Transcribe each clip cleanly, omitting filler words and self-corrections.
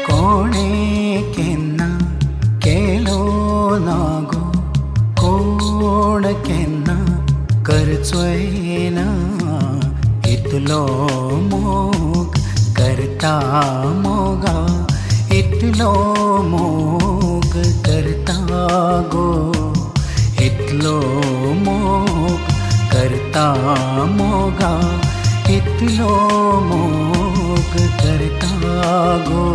कोणे केन्ना केलो ना गो कोण केन्ना करचोय ना इतलो मोग करता मोगा इतलो मोग करता गो इतलो मोग करता मोगा इतलो मोग करता गो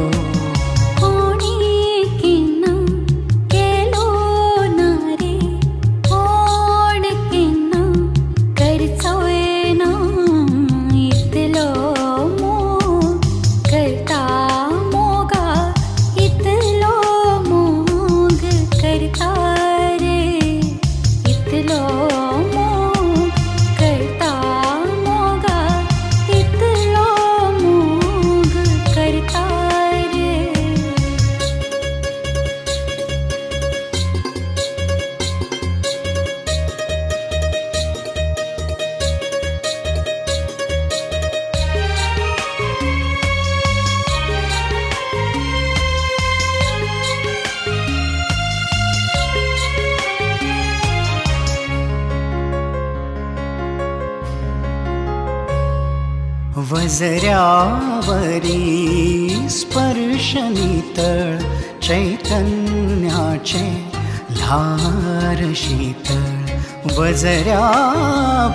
वजऱ्यावरी स्पर्शनितळ चैतन्याचे ल्हार शीतळ वजऱ्यावरी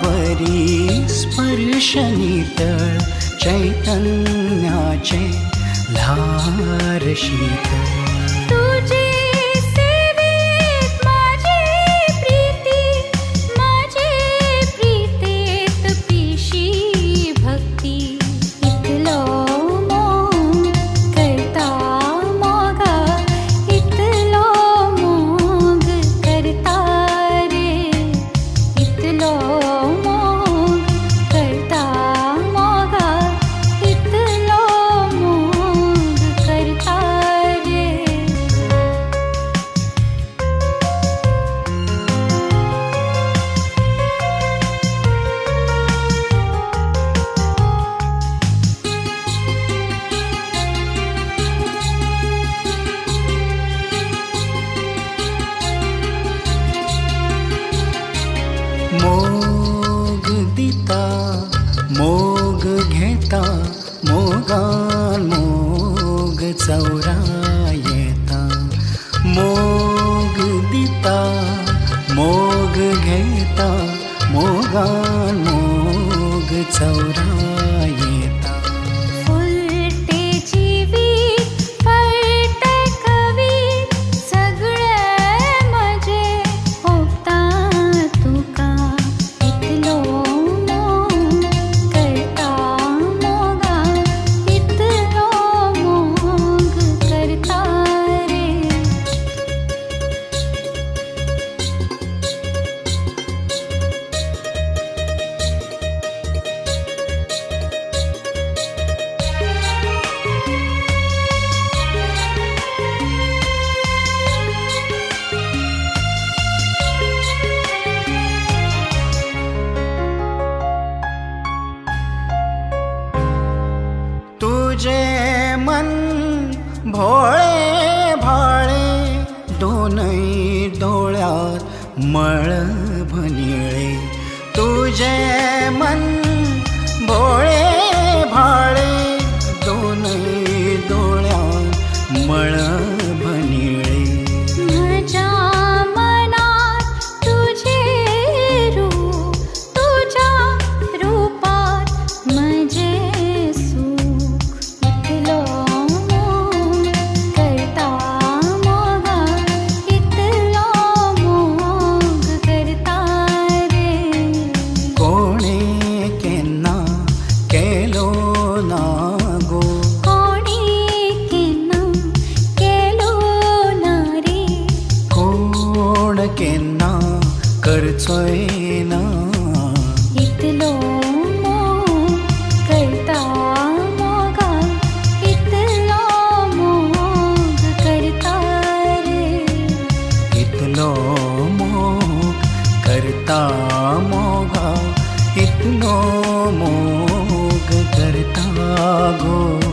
स्पर्शनितळ चैतन्याचे ल्हार शीतळ मोग दिता मोग घेता मोगान मोग चौरा येता मोग दिता मोग घेता मोगान मोग चौरा येता तुझे मन भोळे भाळे दोनही डोळ्यात मळ भनिळे तुझे मन भोळे भाळे दोनही डोळ्यात मळ भनिळे करता करता मोगा इतनो मोग करता गो.